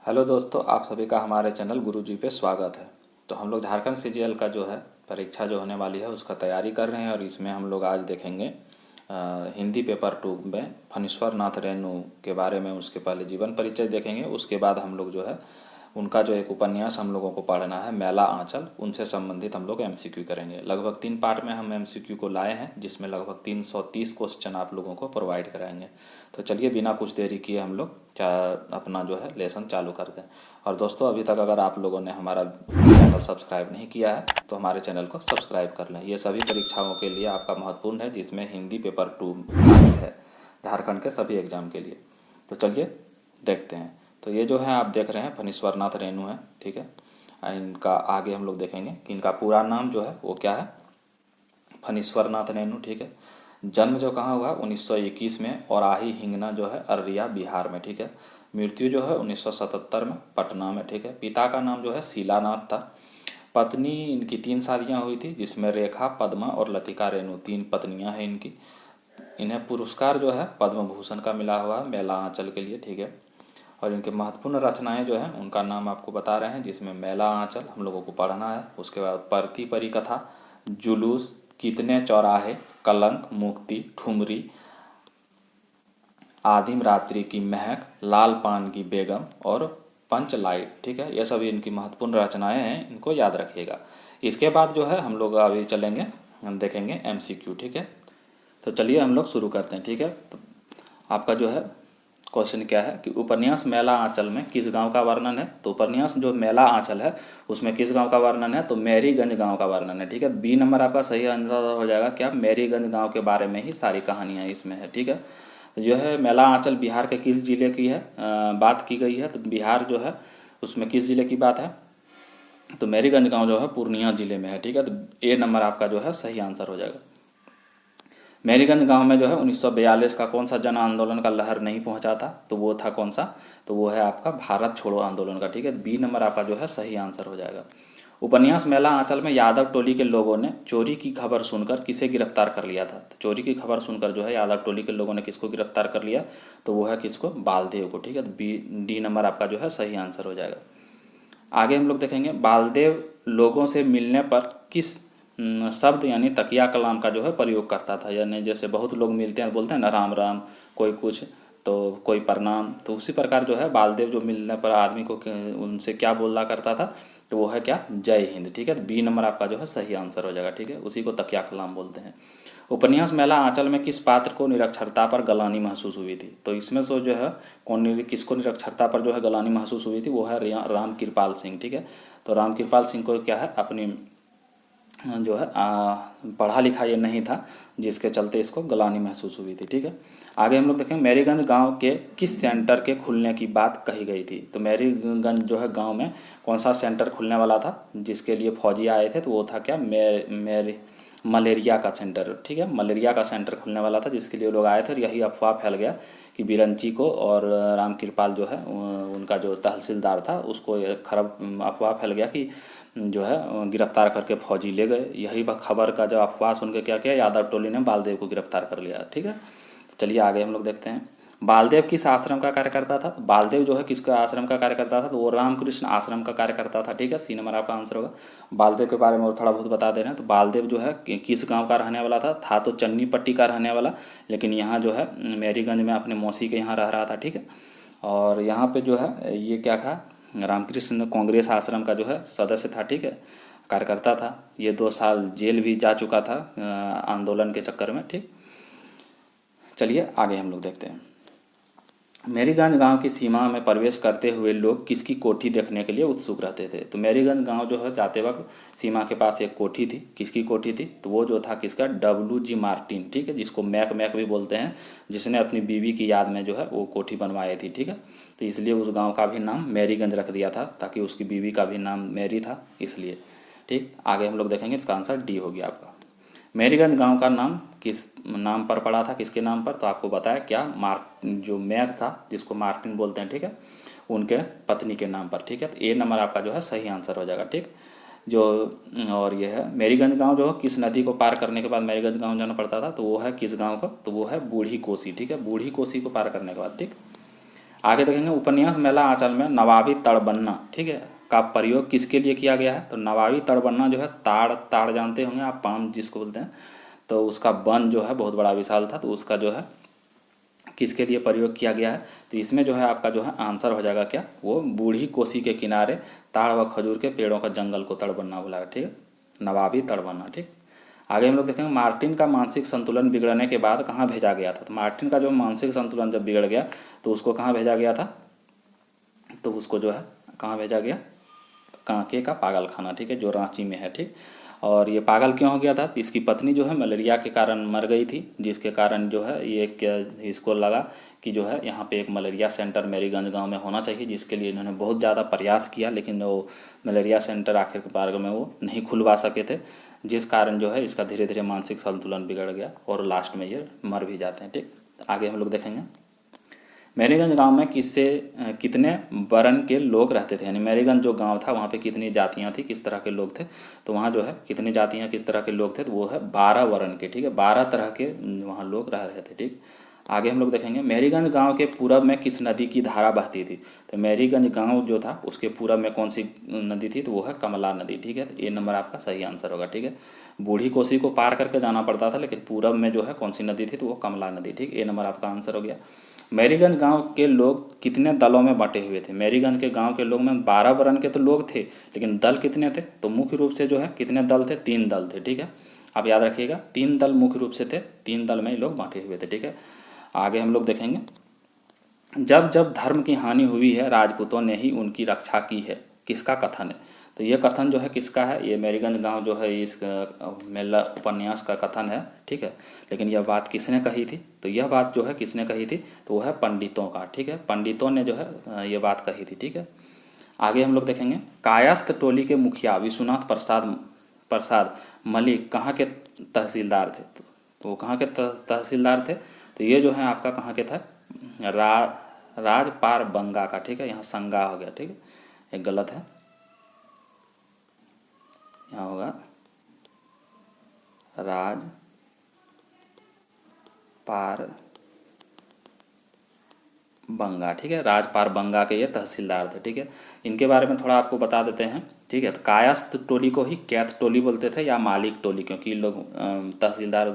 Hello दोस्तों, आप सभी का हमारे चैनल गुरुजी पे स्वागत है। तो हम लोग झारखंड सीजीएल का जो है परीक्षा जो होने वाली है उसका तैयारी कर रहे हैं और इसमें हम लोग आज देखेंगे हिंदी पेपर 2 में फणीश्वर नाथ रेणु के बारे में। उसके पहले जीवन परिचय देखेंगे, उसके बाद हम लोग जो है उनका जो एक उपन्यास हम लोगों को पढ़ना है मेला आंचल, उनसे संबंधित हम लोग एमसीक्यू करेंगे। लगभग 3 पार्ट में हम एमसीक्यू को लाए हैं, जिसमें लगभग 330 क्वेश्चन आप लोगों को प्रोवाइड कराएंगे। तो चलिए बिना कुछ देरी किए हम लोग क्या अपना जो है लेसन चालू करते हैं। और दोस्तों, अभी तक अगर आप लोगों ने हमारा चैनल सब्सक्राइब नहीं किया है तो हमारे चैनल को सब्सक्राइब कर लें। ये सभी परीक्षाओं के लिए आपका महत्वपूर्ण है, जिसमें हिंदी पेपर 2 शामिल है झारखंड के सभी एग्जाम के लिए। तो चलिए देखते हैं। तो ये जो है आप देख रहे हैं फणीश्वर नाथ रेणु है, ठीक है। इनका आगे हम लोग देखेंगे कि इनका पूरा नाम जो है वो क्या है, फणीश्वर नाथ रेणु, ठीक है। जन्म जो कहाँ हुआ 1921 में, और आही हिंगना जो है अररिया बिहार में, ठीक है। मृत्यु जो है 1977 में पटना में, ठीक है। पिता का नाम जो है शीलानाथ था। पत्नी इनकी 3 शादियाँ हुई थी, जिसमें रेखा, पद्मा और लतिका रेणु 3 पत्नियाँ हैं इनकी। इन्हें पुरस्कार जो है पद्म भूषण का मिला हुआ है मेला आंचल के लिए, ठीक है। और इनके महत्वपूर्ण रचनाएं जो हैं उनका नाम आपको बता रहे हैं, जिसमें मेला आंचल हम लोगों को पढ़ना है। उसके बाद परती परिकथा, जुलूस, कितने चौराहे, कलंक, मुक्ति, ठुमरी, आदिम रात्रि की महक, लाल पान की बेगम और पंचलाइट, ठीक है। ये सभी इनकी महत्वपूर्ण रचनाएं हैं, इनको याद रखिएगा। इसके बाद जो है हम लोग अभी चलेंगे, हम देखेंगे एमसीक्यू, ठीक है। तो चलिए हम लोग शुरू करते हैं, ठीक है। तो आपका जो है क्वेश्चन क्या है कि उपन्यास मेला आंचल में किस गांव का वर्णन है। तो उपन्यास जो मेला आंचल है उसमें किस गांव का वर्णन है, तो मैरीगंज गांव का वर्णन है, ठीक है। बी नंबर आपका सही आंसर हो जाएगा। क्या मैरीगंज गांव के बारे में ही सारी कहानियां इसमें है, ठीक है। जो है मेला आंचल बिहार के किस जिले की है बात की गई है, तो बिहार जो है उसमें किस जिले की बात है, तो मैरीगंज गांव जो है पूर्णिया जिले में है, ठीक है। तो ए नंबर आपका जो है सही आंसर हो जाएगा। मैरीगंज गांव में जो है 1942 का कौन सा जन आंदोलन का लहर नहीं पहुंचा था, तो वो था कौन सा, तो वो है आपका भारत छोड़ो आंदोलन का, ठीक है। बी नंबर आपका जो है सही आंसर हो जाएगा। उपन्यास मेला आंचल में यादव टोली के लोगों ने चोरी की खबर सुनकर किसे गिरफ्तार कर लिया था। तो चोरी की खबर सुनकर जो है यादव टोली के लोगों ने किसको गिरफ्तार कर लिया, तो वो है किसको, बालदेव को, ठीक है। तो बी डी नंबर आपका जो है सही आंसर हो जाएगा। आगे हम लोग देखेंगे बालदेव लोगों से मिलने पर किस शब्द यानी तकिया कलाम का जो है प्रयोग करता था। यानी जैसे बहुत लोग मिलते हैं बोलते हैं ना राम राम, कोई कुछ तो कोई प्रणाम, तो उसी प्रकार जो है बालदेव जो मिलने पर आदमी को उनसे क्या बोला करता था, तो वो है क्या, जय हिंद, ठीक है। तो बी नंबर आपका जो है सही आंसर हो जाएगा, ठीक है। उसी को तकिया कलाम बोलते हैं। उपन्यास मेला आंचल में किस पात्र को निरक्षरता पर गलानी महसूस हुई थी, तो इसमें से जो है किसको निरक्षरता पर जो है गलानी महसूस हुई थी, वो है राम कृपाल सिंह, ठीक है। तो राम कृपाल सिंह को क्या है अपनी जो है पढ़ा लिखा ये नहीं था, जिसके चलते इसको गलानी महसूस हुई थी, ठीक है। आगे हम लोग देखें मैरीगंज गांव के किस सेंटर के खुलने की बात कही गई थी। तो मैरीगंज जो है गांव में कौन सा सेंटर खुलने वाला था जिसके लिए फौजी आए थे, तो वो था क्या, मलेरिया का सेंटर, ठीक है। मलेरिया का सेंटर खुलने वाला था जिसके लिए लोग आए थे। और यही अफवाह फैल गया कि बिरंची को और राम कृपाल जो है उनका जो तहसीलदार था उसको खराब अफवाह फैल गया कि जो है गिरफ्तार करके फौजी ले गए। यही खबर का जब अफवाह सुन के क्या किया, यादव टोली ने बालदेव को गिरफ्तार कर लिया, ठीक है। चलिए आगे हम लोग देखते हैं बालदेव किस आश्रम का कार्य करता था। बालदेव जो है किसका आश्रम का कार्य करता था, तो वो रामकृष्ण आश्रम का कार्य करता था, ठीक है। सी नंबर आपका आंसर होगा। बालदेव के बारे में और थोड़ा बहुत बता दे रहे हैं। तो बालदेव जो है किस गांव का रहने वाला था तो चन्नी पट्टी का रहने वाला, लेकिन यहाँ जो है मैरीगंज में अपने मौसी के यहाँ रह रहा था, ठीक है। और यहाँ पे जो है ये क्या था, रामकृष्ण कांग्रेस आश्रम का जो है सदस्य था, ठीक है, कार्यकर्ता था। ये 2 साल जेल भी जा चुका था आंदोलन के चक्कर में, ठीक। चलिए आगे हम लोग देखते हैं। मैरीगंज गांव की सीमा में प्रवेश करते हुए लोग किसकी कोठी देखने के लिए उत्सुक रहते थे। तो मैरीगंज गांव जो है जाते वक्त सीमा के पास एक कोठी थी। किसकी कोठी थी, तो वो जो था किसका, WG मार्टिन, ठीक है, जिसको मैक मैक भी बोलते हैं, जिसने अपनी बीवी की याद में जो है वो कोठी बनवाई थी, ठीक है। तो इसलिए उस गाँव का भी नाम मैरीगंज रख दिया था, ताकि उसकी बीवी का भी नाम मैरी था इसलिए, ठीक। आगे हम लोग देखेंगे, इसका आंसर डी हो गया आपका। मैरीगंज गांव का नाम किस नाम पर पड़ा था, किसके नाम पर, तो आपको बताया क्या, जो मैक था जिसको मार्टिन बोलते हैं, ठीक है, उनके पत्नी के नाम पर, ठीक है। तो ए नंबर आपका जो है सही आंसर हो जाएगा, ठीक। जो और ये है मैरीगंज गांव जो है किस नदी को पार करने के बाद मैरीगंज गांव जाना पड़ता था, तो वो है किस गांव का, तो वो है बूढ़ी कोसी, ठीक है, बूढ़ी कोसी को पार करने के बाद, ठीक। आगे देखेंगे उपन्यास मेला आंचल में नवाबी तड़बन्ना, ठीक है, का प्रयोग किसके लिए किया गया है? तो नवाबी तड़बन्ना जो है ताड़, ताड़ जानते होंगे आप, पाम जिसको बोलते हैं, तो उसका वन जो है बहुत बड़ा विशाल था, तो उसका जो है किसके लिए प्रयोग किया गया है? तो इसमें जो है आपका जो है आंसर हो जाएगा क्या, वो बूढ़ी कोसी के किनारे ताड़ व खजूर के पेड़ों का जंगल को तड़बन्ना बोला है, ठीक है, नवाबी तड़बन्ना। ठीक, आगे हम लोग देखेंगे मार्टिन का मानसिक संतुलन बिगड़ने के बाद कहाँ भेजा गया था? तो मार्टिन का जो मानसिक संतुलन जब बिगड़ गया तो उसको कहाँ भेजा गया था? तो उसको जो है कहाँ भेजा गया? कांके का पागल खाना, ठीक है, जो रांची में है। ठीक, और ये पागल क्यों हो गया था? तो इसकी पत्नी जो है मलेरिया के कारण मर गई थी, जिसके कारण जो है ये इसको लगा कि जो है यहाँ पे एक मलेरिया सेंटर मेरीगंज गांव में होना चाहिए, जिसके लिए इन्होंने बहुत ज़्यादा प्रयास किया, लेकिन वो मलेरिया सेंटर आखिरकार में वो नहीं खुलवा सके थे, जिस कारण जो है इसका धीरे धीरे मानसिक संतुलन बिगड़ गया और लास्ट में ये मर भी जाते हैं। ठीक, आगे हम लोग देखेंगे मेरीगंज गांव में कितने वर्ण के लोग रहते थे, यानी मेरीगंज जो गांव था वहाँ पे कितनी जातियाँ थी, किस तरह के लोग थे? तो वहाँ जो है कितनी जातियाँ किस तरह के लोग थे? तो वो है 12 वर्ण के, ठीक है, 12 तरह के वहाँ लोग रह रहे थे। ठीक, आगे हम लोग देखेंगे मेरीगंज गांव के पूरब में किस नदी की धारा बहती थी? तो मेरीगंज गांव जो था उसके पूरब में कौन सी नदी थी? तो वो है कमला नदी। ठीक है, तो ये नंबर आपका सही आंसर होगा। ठीक है, बूढ़ी कोसी को पार करके जाना पड़ता था, लेकिन पूरब में जो है कौन सी नदी थी? तो वो कमला नदी। ठीक, ये नंबर आपका आंसर हो गया। मेरीगंज गांव के लोग कितने दलों में बटे हुए थे? मेरीगंज के गांव के लोग में 12 वर्ण के तो लोग थे, लेकिन दल कितने थे? तो मुख्य रूप से जो है कितने दल थे? 3 दल थे। ठीक है, आप याद रखिएगा 3 दल मुख्य रूप से थे, 3 दल में ये लोग बांटे हुए थे। ठीक है, आगे हम लोग देखेंगे जब जब धर्म की हानि हुई है राजपूतों ने ही उनकी रक्षा की है, किसका कथन है? तो ये कथन जो है किसका है? ये मेरीगंज गांव जो है इस मेला उपन्यास का कथन है। ठीक है, लेकिन यह बात किसने कही थी? तो यह बात जो है किसने कही थी? तो वह है पंडितों का। ठीक है, पंडितों ने जो है ये बात कही थी। ठीक है, आगे हम लोग देखेंगे कायस्थ टोली के मुखिया विश्वनाथ प्रसाद प्रसाद मलिक कहाँ के तहसीलदार थे? तो वो कहाँ के तहसीलदार थे? तो ये जो है आपका कहाँ के थे? राजपार बंगा का। ठीक है, यहाँ संगा हो गया। ठीक है, एक गलत है, यहाँ होगा राजपार बंगा। ठीक है, राजपार बंगा के ये तहसीलदार थे। ठीक है, इनके बारे में थोड़ा आपको बता देते हैं। ठीक है, तो कायस्थ टोली को ही कैथ टोली बोलते थे या मालिक टोली, क्योंकि ये लोग तहसीलदार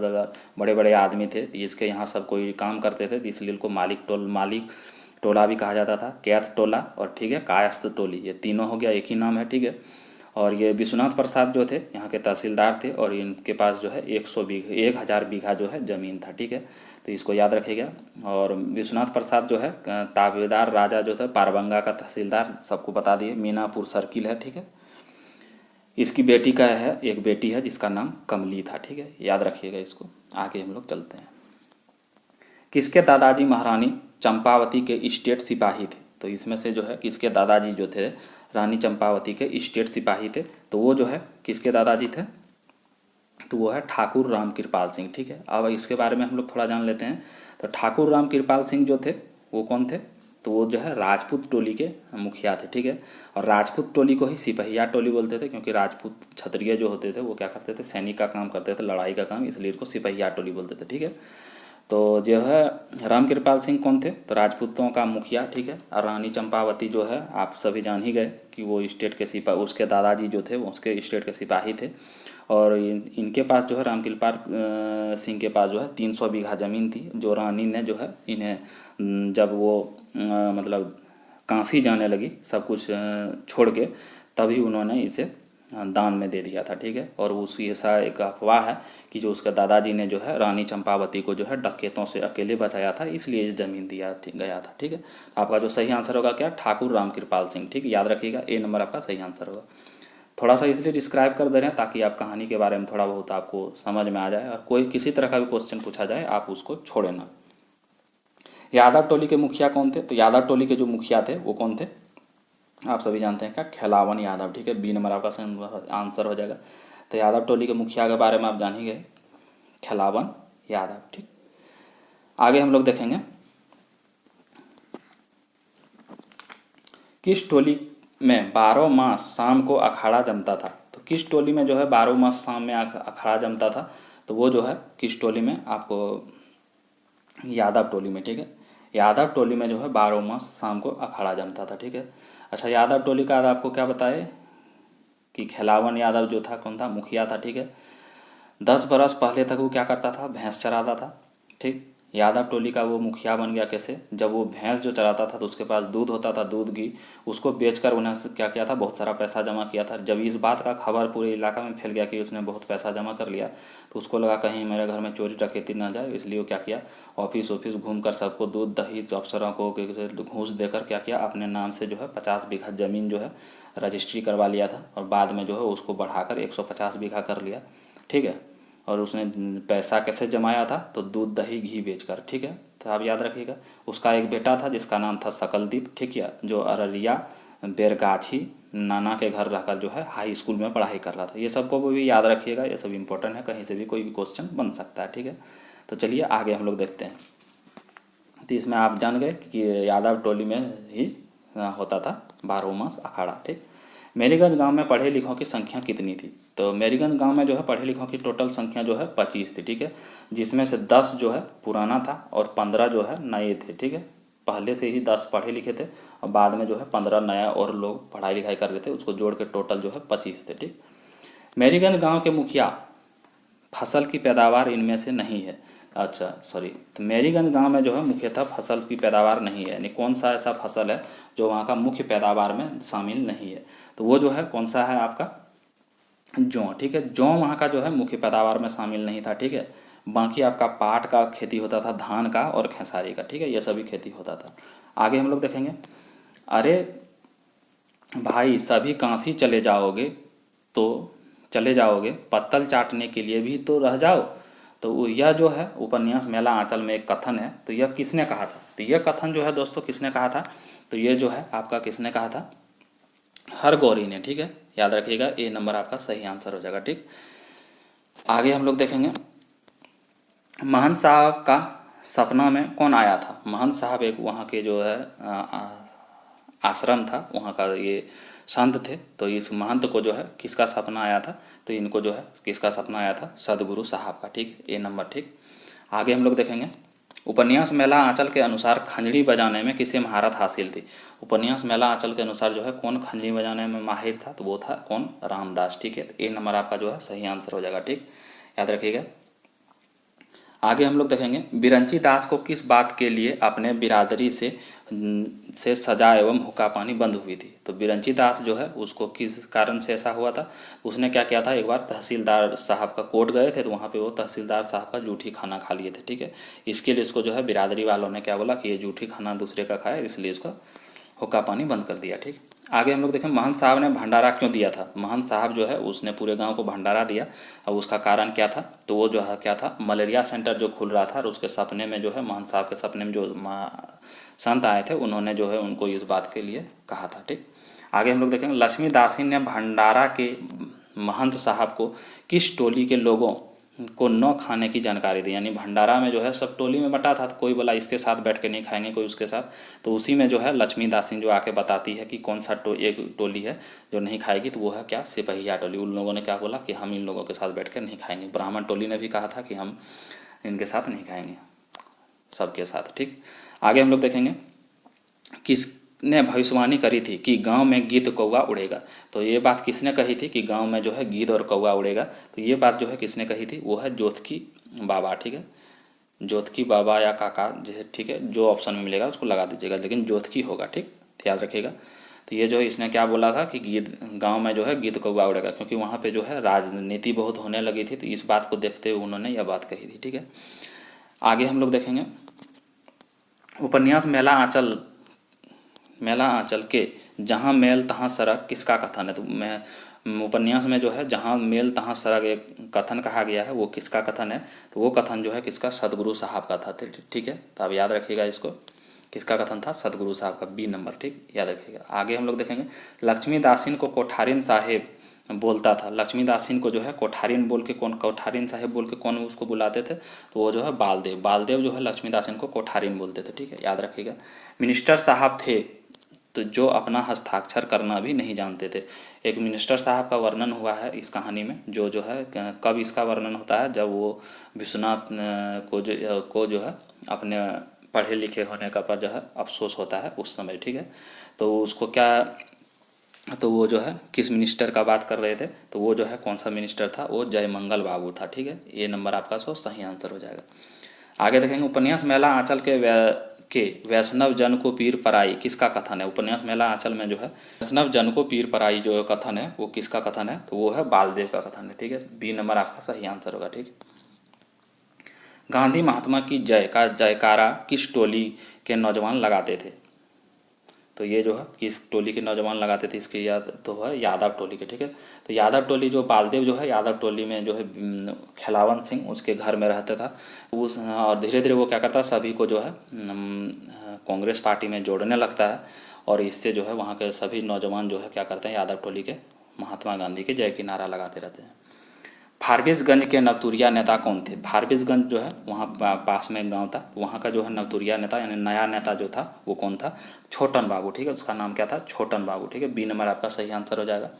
बड़े बड़े आदमी थे, इसके यहाँ सब कोई काम करते थे, इसलिए इनको मालिक टोला भी कहा जाता था, कैथ टोला और ठीक है कायस्थ टोली, ये तीनों हो गया, एक ही नाम है। ठीक है, और ये विश्वनाथ प्रसाद जो थे यहाँ के तहसीलदार थे और इनके पास जो है 1000 बीघा जो है ज़मीन था। ठीक है, तो इसको याद रखिएगा। और विश्वनाथ प्रसाद जो है ताबेदार राजा जो थे पारबंगा का तहसीलदार, सबको बता दिए, मीनापुर सर्किल है। ठीक है, इसकी बेटी का है, एक बेटी है जिसका नाम कमली था। ठीक है, याद रखिएगा इसको। आगे हम लोग चलते हैं। किसके दादाजी महारानी चंपावती के स्टेट सिपाही थे? तो इसमें से जो है किसके दादाजी जो थे रानी चंपावती के स्टेट सिपाही थे? तो वो जो है किसके दादाजी थे? तो वो है ठाकुर राम कृपाल सिंह। ठीक है, अब इसके बारे में हम लोग थोड़ा जान लेते हैं। तो ठाकुर राम कृपाल सिंह जो थे वो कौन थे? तो वो जो है राजपूत टोली के मुखिया थे। ठीक है, और राजपूत टोली को ही सिपहिया टोली बोलते थे, क्योंकि राजपूत क्षत्रिय जो होते थे वो क्या करते थे? सैनिक का काम करते थे, लड़ाई का काम, इसलिए इसको सिपहिया टोली बोलते थे। ठीक है, तो जो है रामकृपाल सिंह कौन थे? तो राजपूतों का मुखिया। ठीक है, और रानी चंपावती जो है आप सभी जान ही गए कि वो स्टेट के सिपाही, उसके दादाजी जो थे वो उसके स्टेट के सिपाही थे। और इनके पास जो है रामकृपाल सिंह के पास जो है 300 बीघा ज़मीन थी, जो रानी ने जो है इन्हें जब वो मतलब काशी जाने लगी सब कुछ छोड़ के, तभी उन्होंने इसे दान में दे दिया था। ठीक है, और उसी ऐसा एक अफवाह है कि जो उसके दादाजी ने जो है रानी चंपावती को जो है डकैतों से अकेले बचाया था, इसलिए इस ज़मीन दिया गया था। ठीक है, आपका जो सही आंसर होगा क्या? ठाकुर रामकृपाल सिंह। ठीक है, याद रखिएगा, ए नंबर आपका सही आंसर होगा। थोड़ा सा इसलिए डिस्क्राइब कर दे रहे हैं ताकि आप कहानी के बारे में थोड़ा बहुत आपको समझ में आ जाए, और कोई किसी तरह का भी क्वेश्चन पूछा जाए आप उसको छोड़े ना। यादव टोली के मुखिया कौन थे? तो यादव टोली के जो मुखिया थे वो कौन थे? आप सभी जानते हैं क्या? खेलावन यादव। ठीक है, बी नंबर आपका आंसर हो जाएगा। तो यादव टोली के मुखिया के बारे में आप जान ही गए, खेलावन यादव। ठीक, आगे हम लोग देखेंगे किस टोली में 12 मास शाम को अखाड़ा जमता था? तो किस टोली में जो है 12 मास शाम में अखाड़ा जमता था? तो वो जो है किस टोली में? आपको यादव टोली में। ठीक है, यादव टोली में जो है 12 मास शाम को अखाड़ा जमता था, ठीक है। अच्छा, यादव टोली का आपको क्या बताए कि खेलावन यादव जो था कौन था, मुखिया था, ठीक है। 10 बरस पहले तक वो क्या करता था, भैंस चराता था, ठीक। यादव टोली का वो मुखिया बन गया कैसे, जब वो भैंस जो चराता था तो उसके पास दूध होता था, दूध घी, उसको बेचकर उन्हें क्या किया था, बहुत सारा पैसा जमा किया था। जब इस बात का खबर पूरे इलाका में फैल गया कि उसने बहुत पैसा जमा कर लिया, तो उसको लगा कहीं मेरे घर में चोरी डकैती ना जाए, इसलिए वो क्या किया, ऑफिस ऑफिस घूमकर सबको दूध दही अफसरों को घूस देकर क्या किया, अपने नाम से जो है 50 बीघा ज़मीन जो है रजिस्ट्री करवा लिया था, और बाद में जो है उसको बढ़ाकर 150 बीघा कर लिया, ठीक है। और उसने पैसा कैसे जमाया था, तो दूध दही घी बेचकर, ठीक है। तो आप याद रखिएगा। उसका एक बेटा था जिसका नाम था सकलदीप, ठीक है, जो अररिया बेरगाछी नाना के घर रहकर जो है हाई स्कूल में पढ़ाई कर रहा था। ये सबको भी याद रखिएगा, ये सब इंपॉर्टेंट है, कहीं से भी कोई भी क्वेश्चन बन सकता है, ठीक है। तो चलिए आगे हम लोग देखते हैं। तो इसमें आप जान गए कि यादव टोली में ही होता था 12 मास अखाड़ा, ठीक। मेरीगंज गांव में पढ़े लिखों की संख्या कितनी थी, तो मेरीगंज गांव में जो है पढ़े लिखों की टोटल संख्या जो है 25 थी, ठीक है। जिसमें से 10 जो है पुराना था और 15 जो है नए थे, ठीक है। पहले से ही 10 पढ़े लिखे थे और बाद में जो है 15 नया और लोग पढ़ाई लिखाई कर रहे थे, उसको जोड़ के टोटल जो है 25 थे, ठीक। मेरीगंज गाँव के मुखिया फसल की पैदावार इनमें से नहीं है। अच्छा सॉरी, तो मेरीगंज गांव में जो है मुख्यतः फसल की पैदावार नहीं है, यानी कौन सा ऐसा फसल है जो वहाँ का मुख्य पैदावार में शामिल नहीं है, तो वो जो है कौन सा है आपका, जौ, ठीक है। जौ वहाँ का जो है मुख्य पैदावार में शामिल नहीं था, ठीक है। बाकी आपका पाट का खेती होता था, धान का और खेसारी का, ठीक है, ये सभी खेती होता था। आगे हम लोग देखेंगे। अरे भाई सभी काशी चले जाओगे पत्तल चाटने के लिए भी तो रह जाओ। तो यह जो है उपन्यास मेला आंचल में एक कथन है, तो यह किसने कहा था, तो यह कथन जो है दोस्तों किसने कहा था, तो ये जो है आपका किसने कहा था, हरगौरी ने, ठीक है। याद रखिएगा, ए नंबर आपका सही आंसर हो जाएगा, ठीक। आगे हम लोग देखेंगे। महंत साहब का सपना में कौन आया था। महंत साहब एक वहाँ के जो है आश्रम था, वहाँ का ये संत थे। तो इस महंत को जो है किसका सपना आया था, तो इनको जो है किसका सपना आया था, सदगुरु साहब का, ठीक है, ए नंबर, ठीक। आगे हम लोग देखेंगे। उपन्यास मेला आंचल के अनुसार खंजड़ी बजाने में किसे महारत हासिल थी। उपन्यास मेला आंचल के अनुसार जो है कौन खंजड़ी बजाने में माहिर था, तो वो था कौन, रामदास, ठीक है। तो ए नंबर आपका जो है सही आंसर हो जाएगा, ठीक, याद रखिएगा। आगे हम लोग देखेंगे। बिरंची दास को किस बात के लिए अपने बिरादरी से सजा एवं हुक्का पानी बंद हुई थी, तो बिरंची दास जो है उसको किस कारण से ऐसा हुआ था, उसने क्या किया था, एक बार तहसीलदार साहब का कोर्ट गए थे, तो वहाँ पे वो तहसीलदार साहब का जूठी खाना खा लिए थे, ठीक है। इसके लिए इसको जो है बिरादरी वालों ने क्या बोला कि ये जूठी खाना दूसरे का खाया, इसलिए इसका हुक्का पानी बंद कर दिया, ठीक। आगे हम लोग देखें। महंत साहब ने भंडारा क्यों दिया था। महंत साहब जो है उसने पूरे गांव को भंडारा दिया, और उसका कारण क्या था, तो वो जो है क्या था, मलेरिया सेंटर जो खुल रहा था, और उसके सपने में जो है महंत साहब के सपने में जो संत आए थे, उन्होंने जो है उनको इस बात के लिए कहा था, ठीक। आगे हम लोग देखेंगे। लक्ष्मी दासी ने भंडारा के महंत साहब को किस टोली के लोगों को न खाने की जानकारी दी, यानी भंडारा में जो है सब टोली में बटा था, तो कोई बोला इसके साथ बैठ के नहीं खाएंगे, कोई उसके साथ, तो उसी में जो है लक्ष्मी दासी जो आके बताती है कि कौन सा एक टोली है जो नहीं खाएगी, तो वो है क्या, सिपहिया टोली। उन लोगों ने क्या बोला कि हम इन लोगों के साथ बैठ कर नहीं खाएंगे। ब्राह्मण टोली ने भी कहा था कि हम इनके साथ नहीं खाएंगे, सबके साथ, ठीक। आगे हम लोग देखेंगे। किसने भविष्यवाणी करी थी कि गांव में गीत कौवा उड़ेगा, तो ये बात किसने कही थी कि गांव में जो है गीत और कौवा उड़ेगा, तो ये बात जो है किसने कही थी, वो है जोतकी बाबा, ठीक है। जोतकी बाबा या काका जो है, ठीक है, जो ऑप्शन में मिलेगा उसको लगा दीजिएगा, लेकिन जोतकी होगा, ठीक, याद रखिएगा। तो ये जो है इसने क्या बोला था कि गीत गांव में जो है गीत कौवा उड़ेगा, क्योंकि वहाँ पे जो है राजनीति बहुत होने लगी थी, तो इस बात को देखते हुए उन्होंने यह बात कही थी, ठीक है। आगे हम लोग देखेंगे। उपन्यास मेला आंचल के जहाँ मेल तहाँ सड़क किसका कथन है, तो मैं उपन्यास में जो है जहाँ मेल तहाँ सड़क एक कथन कहा गया है, वो किसका कथन है, तो वो कथन जो है किसका, सदगुरु साहब का था, ठीक है। तो आप याद रखिएगा इसको, किसका कथन था, सदगुरु साहब का, बी नंबर, ठीक, याद रखिएगा। आगे हम लोग देखेंगे। लक्ष्मी दासीन को कोठारिन साहेब बोलता था। लक्ष्मी दासीन को जो है कोठारिन बोल के कौन, कोठारिन साहेब बोल के कौन उसको बुलाते थे, तो वो जो है बालदेव जो है लक्ष्मी दासीन को कोठारिन बोलते थे, ठीक है, याद रखिएगा। मिनिस्टर साहब थे तो जो अपना हस्ताक्षर करना भी नहीं जानते थे। एक मिनिस्टर साहब का वर्णन हुआ है इस कहानी में, जो है कब इसका वर्णन होता है, जब वो विश्वनाथ को जो है अपने पढ़े लिखे होने का पर जो है अफसोस होता है उस समय, ठीक है। तो उसको क्या, तो वो जो है किस मिनिस्टर का बात कर रहे थे, तो वो जो है कौन सा मिनिस्टर था, वो जयमंगल बाबू था, ठीक है। ये नंबर आपका सही आंसर हो जाएगा। आगे देखेंगे, उपन्यास मेला आंचल के वैष्णव जन को पीर पराई किसका कथन है। उपन्यास मेला आंचल में जो है वैष्णव जन को पीर पराई जो कथन है वो किसका कथन है, तो वो है बालदेव का कथन है, ठीक है। बी नंबर आपका सही आंसर होगा, ठीक है। गांधी महात्मा की जय का जयकारा किस टोली के नौजवान लगाते थे, तो ये जो है किस टोली के नौजवान लगाते थे, इसकी याद तो है यादव टोली के, ठीक है। तो यादव टोली जो बालदेव जो है यादव टोली में जो है खिलावन सिंह उसके घर में रहता था उस, और धीरे धीरे वो क्या करता है सभी को जो है कांग्रेस पार्टी में जोड़ने लगता है, और इससे जो है वहाँ के सभी नौजवान जो है क्या करते हैं यादव टोली के महात्मा गांधी के जय की नारा लगाते रहते हैं। फारबिसगंज के नवतुरिया नेता कौन थे। फारबिसगंज जो है वहाँ पास में एक गांव था, तो वहाँ का जो है नवतुरिया नेता यानी नया नेता जो था वो कौन था, छोटन बाबू, ठीक है। उसका नाम क्या था, छोटन बाबू, ठीक है। बी नंबर आपका सही आंसर हो जाएगा।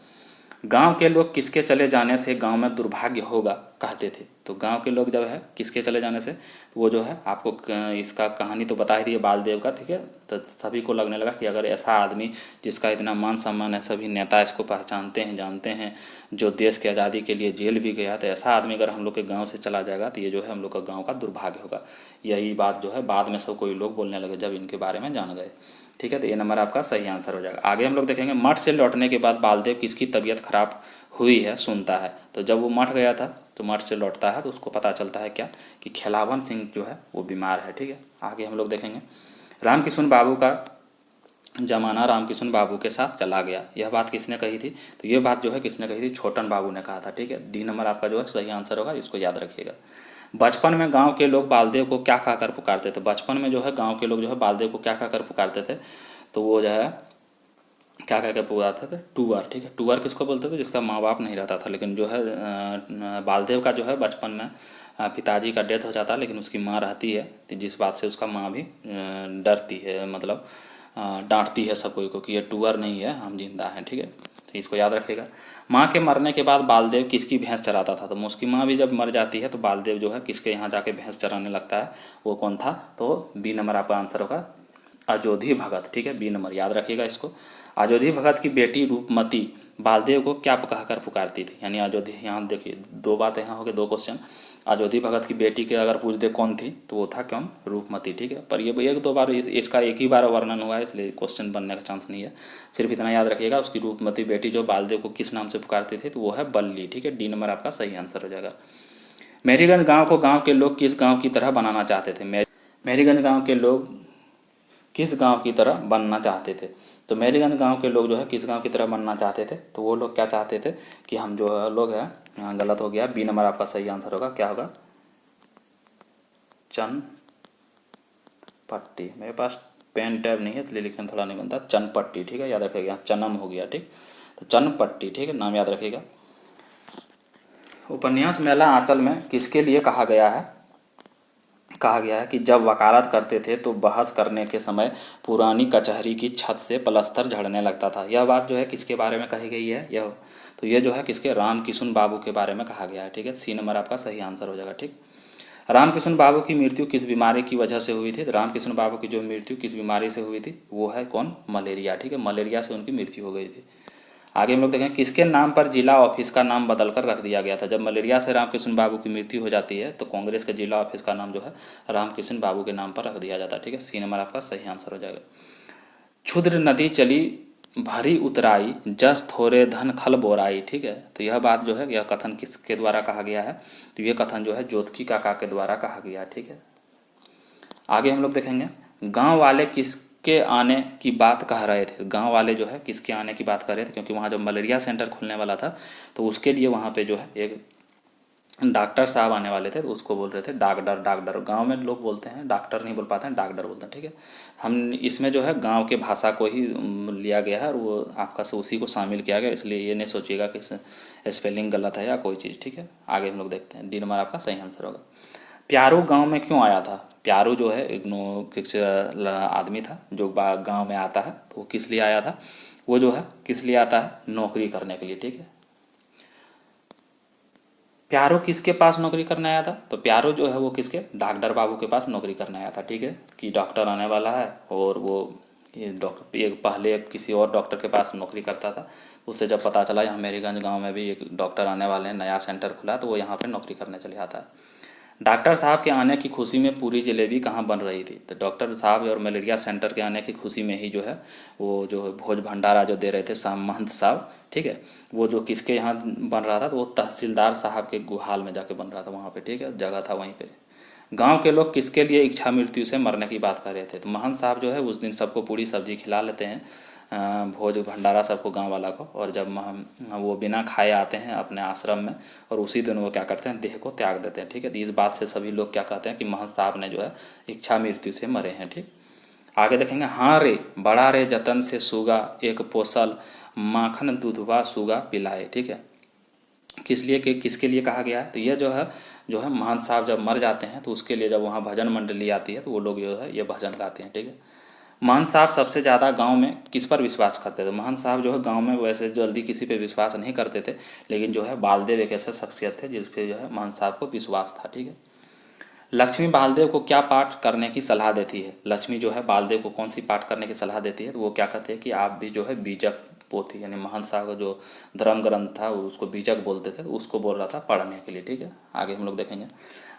गांव के लोग किसके चले जाने से गांव में दुर्भाग्य होगा कहते थे, तो गांव के लोग जब है किसके चले जाने से, तो वो जो है आपको इसका कहानी तो बता ही दी है बालदेव का, ठीक है। तो सभी को लगने लगा कि अगर ऐसा आदमी जिसका इतना मान सम्मान है, सभी नेता इसको पहचानते हैं जानते हैं, जो देश की आज़ादी के लिए जेल भी गया, तो ऐसा आदमी अगर हम लोग के गाँव से चला जाएगा तो ये जो है हम लोग का गाँव का दुर्भाग्य होगा। यही बात जो है बाद में सब कोई लोग बोलने लगे जब इनके बारे में जान गए, ठीक है। तो ये नंबर आपका सही आंसर हो जाएगा। आगे हम लोग देखेंगे, मठ से लौटने के बाद बालदेव किसकी तबीयत खराब हुई है सुनता है, तो जब वो मठ गया था तो मठ से लौटता है तो उसको पता चलता है क्या कि खिलावन सिंह जो है वो बीमार है, ठीक है। आगे हम लोग देखेंगे, रामकिशन बाबू का जमाना रामकिशन बाबू के साथ चला गया, यह बात किसने कही थी, तो ये बात जो है किसने कही थी, छोटन बाबू ने कहा था, ठीक है। डी नंबर आपका जो है सही आंसर होगा, इसको याद रखिएगा। बचपन में गांव के लोग बालदेव को क्या कहकर पुकारते थे, बचपन में जो है गांव के लोग जो है बालदेव को क्या कहकर पुकारते थे, तो वो जो है क्या कह के पुकारते थे, टूअर, ठीक है। टूअर किसको बोलते थे, जिसका माँ बाप नहीं रहता था, लेकिन जो है बालदेव का जो है बचपन में पिताजी का डेथ हो जाता है लेकिन उसकी माँ रहती है, तो जिस बात से उसका माँ भी डरती है, मतलब डांटती है सबको को कि ये टूअर नहीं है हम जिंदा हैं, ठीक है। तो इसको याद रखिएगा। माँ के मरने के बाद बालदेव किसकी भैंस चराता था, तो उसकी माँ भी जब मर जाती है तो बालदेव जो है किसके यहाँ जाके भैंस चराने लगता है, वो कौन था, तो बी नंबर आपका आंसर होगा अजोधी भगत, ठीक है। बी नंबर याद रखिएगा इसको। अजोधी भगत की बेटी रूपमती बालदेव को क्या कहकर पुकारती थी, यानी अजोधी, यहाँ देखिए दो बातें यहाँ हो गए, दो क्वेश्चन। अजोधी भगत की बेटी के अगर पूछ दे कौन थी तो वो था कौन, रूपमती, ठीक है। पर ये एक दो बार इसका एक ही बार वर्णन हुआ है इसलिए क्वेश्चन बनने का चांस नहीं है, सिर्फ इतना याद रखिएगा। उसकी रूपमती बेटी जो बालदेव को किस नाम से पुकारती थी, तो वो है बल्ली, ठीक है। डी नंबर आपका सही आंसर हो जाएगा। मेहरीगंज गाँव को गाँव के लोग किस गाँव की तरह बनाना चाहते थे, मेहरीगंज गाँव के लोग किस गांव की तरह बनना चाहते थे, तो मेहरीगंज गांव के लोग जो है किस गांव की तरह बनना चाहते थे, तो वो लोग क्या चाहते थे कि हम जो लोग हैं, यहाँ गलत हो गया, बी नंबर आपका सही आंसर होगा, क्या होगा, चनपट्टी। मेरे पास पेन टैब नहीं है इसलिए लिखने में थोड़ा नहीं बनता, चनपट्टी, ठीक है, याद रखिएगा, चनम हो गया, ठीक। तो चनपट्टी, ठीक है, नाम याद रखिएगा। उपन्यास मेला आंचल में किसके लिए कहा गया है कि जब वकालत करते थे तो बहस करने के समय पुरानी कचहरी की छत से प्लास्टर झड़ने लगता था, यह बात जो है किसके बारे में कही गई है, यह तो ये जो है किसके, रामकिशन बाबू के बारे में कहा गया है, ठीक है। सी नंबर आपका सही आंसर हो जाएगा, ठीक। रामकिशन बाबू की मृत्यु किस बीमारी की वजह से हुई थी, तो रामकिशन बाबू की जो मृत्यु किस बीमारी से हुई थी, वो है कौन, मलेरिया, ठीक है। मलेरिया से उनकी मृत्यु हो गई थी। आगे हम लोग देखें, किसके नाम पर जिला ऑफिस का नाम बदलकर रख दिया गया था, जब मलेरिया से रामकिशन बाबू की मृत्यु हो जाती है तो कांग्रेस के जिला ऑफिस का नाम जो है रामकिशन बाबू के नाम पर रख दिया जाता है, ठीक है। सी नंबर आपका सही आंसर हो जाएगा। क्षुद्र नदी चली भरी उतराई जस थोड़े धन खल बोराई, ठीक है। तो यह बात जो है, यह कथन किसके द्वारा कहा गया है, तो यह कथन जो है ज्योतिकी काका के द्वारा कहा गया है, ठीक है। आगे हम लोग देखेंगे, गांव वाले किसके आने की बात कह रहे थे, गांव वाले जो है किसके आने की बात कर रहे थे, क्योंकि वहाँ जब मलेरिया सेंटर खुलने वाला था तो उसके लिए वहाँ पे जो है एक डॉक्टर साहब आने वाले थे, तो उसको बोल रहे थे डॉक्टर, डॉक्टर गांव में लोग बोलते हैं, डॉक्टर नहीं बोल पाते हैं, डॉक्टर बोलते हैं, ठीक है। हम इसमें जो है गांव के भाषा को ही लिया गया है और वो आपका से उसी को शामिल किया गया, इसलिए ये नहीं सोचिएगा कि स्पेलिंग गलत है या कोई चीज़, ठीक है। आगे हम लोग देखते हैं, डी नंबर आपका सही आंसर होगा। प्यारू गांव में क्यों आया था, प्यारू जो है एक आदमी था जो गांव में आता है, तो वो किस लिए आया था, वो जो है किस लिए आता है, नौकरी करने के लिए, ठीक है। प्यारो किसके पास नौकरी करने आया था? तो प्यारो जो है वो किसके, डॉक्टर बाबू के पास नौकरी करने आया था, ठीक है, कि डॉक्टर आने वाला है और वो ये डॉक्टर एक पहले किसी और डॉक्टर के पास नौकरी करता था। उससे जब पता चला यहाँ मेरीगंज गांव में भी एक डॉक्टर आने वाले हैं, नया सेंटर खुला, तो वो यहाँ पे नौकरी करने चले जाता है। डॉक्टर साहब के आने की खुशी में पूरी जलेबी कहाँ बन रही थी? तो डॉक्टर साहब और मलेरिया सेंटर के आने की खुशी में ही जो है वो जो भोज भंडारा जो दे रहे थे महंत साहब, ठीक है, वो जो किसके यहाँ बन रहा था? तो वो तहसीलदार साहब के गुहाल में जाके बन रहा था वहाँ पे, ठीक है, जगह था वहीं पे। गांव के लोग किसके लिए इच्छा मृत्यु से मरने की बात कर रहे थे? तो महंत साहब जो है उस दिन सबको पूरी सब्जी खिला लेते हैं, भोज भंडारा सबको गांव वाला को, और जब वो बिना खाए आते हैं अपने आश्रम में, और उसी दिन वो क्या करते हैं, देह को त्याग देते हैं, ठीक है। तो इस बात से सभी लोग क्या कहते हैं कि महंत साहब ने जो है इच्छा मृत्यु से मरे हैं, ठीक। आगे देखेंगे, हाँ रे बड़ा रे जतन से सूगा एक पोसल माखन दूधवा सूगा पिलाए, ठीक है। किस लिए कि किसके लिए कहा गया है? तो यह जो है महंत साहब जब मर जाते हैं तो उसके लिए जब वहाँ भजन मंडली आती है तो वो लोग जो है ये भजन गाते हैं, ठीक है। महंत साहब सबसे ज़्यादा गांव में किस पर विश्वास करते थे? महंत साहब जो है गांव में वैसे जल्दी किसी पे विश्वास नहीं करते थे, लेकिन जो है बालदेव एक ऐसे शख्सियत थे जिस पे जो है महंत साहब को विश्वास था, ठीक है। लक्ष्मी बालदेव को क्या पाठ करने की सलाह देती है? लक्ष्मी जो है बालदेव को कौन सी पाठ करने की सलाह देती है? तो वो क्या कहते हैं कि आप भी जो है बीजक पोथी, यानी महंत साहब का जो धर्म ग्रंथ था उसको बीजक बोलते थे, तो उसको बोल रहा था पढ़ने के लिए, ठीक है। आगे हम लोग देखेंगे,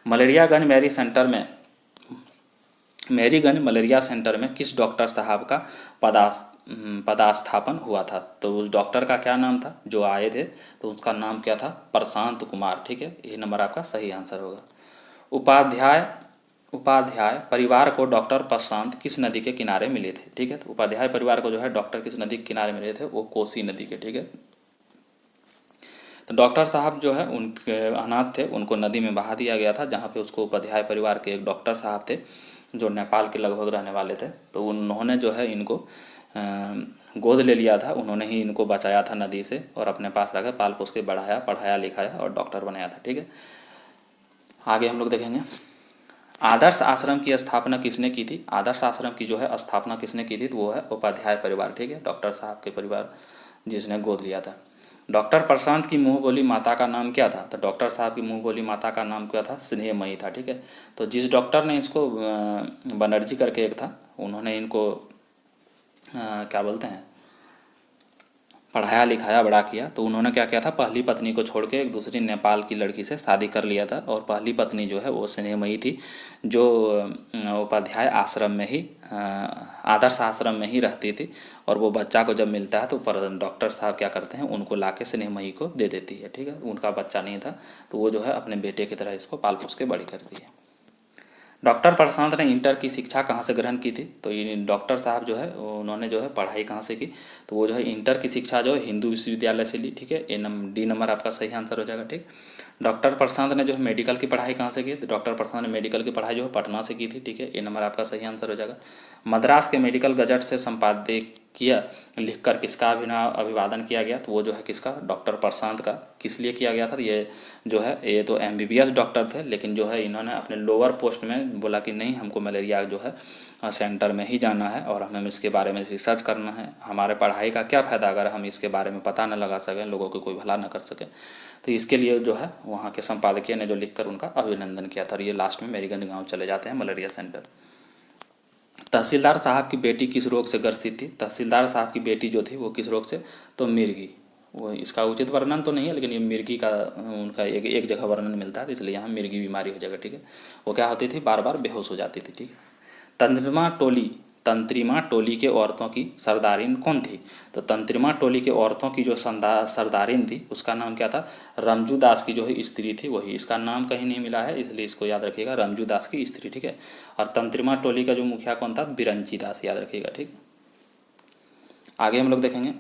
मलेरियागंज मलेरिया सेंटर में किस डॉक्टर साहब का पदास्थापन हुआ था? तो उस डॉक्टर का क्या नाम था जो आए थे? तो उसका नाम क्या था? प्रशांत कुमार, ठीक है। ये नंबर आपका सही आंसर होगा। उपाध्याय उपाध्याय परिवार को डॉक्टर प्रशांत किस नदी के किनारे मिले थे? ठीक है, तो उपाध्याय परिवार को जो है डॉक्टर किस नदी के किनारे मिले थे? वो कोसी नदी के, ठीक है। तो डॉक्टर साहब जो है उनके अनाथ थे, उनको नदी में बहा दिया गया था, जहाँ पे उसको उपाध्याय परिवार के एक डॉक्टर साहब थे जो नेपाल के लगभग रहने वाले थे, तो उन्होंने जो है इनको गोद ले लिया था, उन्होंने ही इनको बचाया था नदी से और अपने पास रखा, पाल पोस के बढ़ाया, पढ़ाया लिखाया और डॉक्टर बनाया था, ठीक है। आगे हम लोग देखेंगे, आदर्श आश्रम की स्थापना किसने की थी? आदर्श आश्रम की जो है स्थापना किसने की थी? तो वो है उपाध्याय परिवार, ठीक है, डॉक्टर साहब के परिवार जिसने गोद लिया था। डॉक्टर प्रशांत की मुँह बोली माता का नाम क्या था? तो डॉक्टर साहब की मुँह बोली माता का नाम क्या था? स्नेहमयी था, ठीक है। तो जिस डॉक्टर ने इसको बनर्जी करके एक था, उन्होंने इनको क्या बोलते हैं, पढ़ाया लिखाया बड़ा किया, तो उन्होंने क्या किया था, पहली पत्नी को छोड़ के एक दूसरी नेपाल की लड़की से शादी कर लिया था, और पहली पत्नी जो है वो स्नेहमयी थी, जो उपाध्याय आश्रम में ही आदर्श आश्रम में ही रहती थी, और वो बच्चा को जब मिलता है तो पर डॉक्टर साहब क्या करते हैं, उनको ला के स्नेहमयी को दे देती है, ठीक है। उनका बच्चा नहीं था, तो वो जो है अपने बेटे की तरह इसको पाल पोस के बड़ी करती है। डॉक्टर प्रशांत ने इंटर की शिक्षा कहाँ से ग्रहण की थी? तो ये डॉक्टर साहब जो है उन्होंने जो है पढ़ाई कहाँ से की? तो वो जो है इंटर की शिक्षा जो है हिंदू विश्वविद्यालय से ली, ठीक है। डी नंबर आपका सही आंसर हो जाएगा, ठीक। डॉक्टर प्रशांत ने जो है मेडिकल की पढ़ाई कहाँ से की? तो डॉक्टर प्रशांत ने मेडिकल की पढ़ाई जो है पटना से की थी, ठीक है। ए नंबर आपका सही आंसर हो जाएगा। मद्रास के मेडिकल गजट से संपादकीय लिखकर किसका अभिवादन किया गया? तो वो जो है किसका? डॉक्टर प्रशांत का। किस लिए किया गया था? ये जो है ये तो MBBS डॉक्टर थे, लेकिन जो है इन्होंने अपने लोअर पोस्ट में बोला कि नहीं, हमको मलेरिया जो है सेंटर में ही जाना है और हमें इसके बारे में रिसर्च करना है। हमारे पढ़ाई का क्या फ़ायदा अगर हम इसके बारे में पता न लगा सकें, लोगों को कोई भला न कर सकें। तो इसके लिए जो है वहाँ के संपादकीय ने जो लिखकर उनका अभिनंदन किया था, और ये लास्ट में मेरीगंज गाँव चले जाते हैं मलेरिया सेंटर। तहसीलदार साहब की बेटी किस रोग से ग्रसित थी? तहसीलदार साहब की बेटी जो थी वो किस रोग से? तो मिर्गी। वो इसका उचित वर्णन तो नहीं है, लेकिन ये मिर्गी का उनका एक जगह वर्णन मिलता है, तो इसलिए यहाँ मिर्गी बीमारी हो जाएगा, ठीक है। वो क्या होती थी? बार बार बेहोश हो जाती थी, ठीक है। तंत्रिमा टोली के औरतों की सरदारिन कौन थी? तो तंत्रिमा टोली के औरतों की जो सरदारिन थी उसका नाम क्या था? रमजू दास की जो है स्त्री थी वही। इसका नाम कहीं नहीं मिला है, इसलिए इसको याद रखिएगा, रमजू दास की स्त्री, ठीक है। और तंत्रिमा टोली का जो मुखिया कौन था? बिरंची दास, याद रखिएगा, ठीक। आगे हम लोग देखेंगे,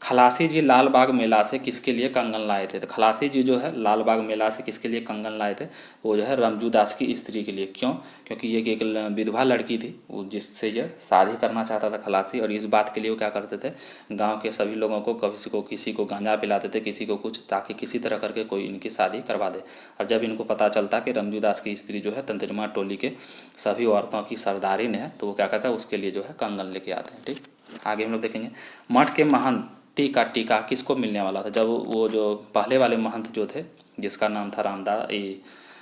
खलासी जी लालबाग मेला से किसके लिए कंगन लाए थे? तो खलासी जी जो है लालबाग मेला से किसके लिए कंगन लाए थे? वो जो है रमजू दास की स्त्री के लिए। क्यों? क्योंकि ये एक विधवा लड़की थी वो, जिससे ये शादी करना चाहता था खलासी, और इस बात के लिए वो क्या करते थे, गांव के सभी लोगों को किसी को गांजा पिलाते थे, किसी को कुछ, ताकि किसी तरह करके कोई इनकी शादी करवा दे। और जब इनको पता चलता कि रमजू दास की स्त्री जो है तंत्रिमा टोली के सभी औरतों की सरदारिन है, तो वो क्या कहता है, उसके लिए जो है कंगन लेके आते हैं, ठीक। आगे हम लोग देखेंगे, मठ के महंत टीका टीका किसको मिलने वाला था जब वो जो पहले वाले महंत जो थे जिसका नाम था रामदास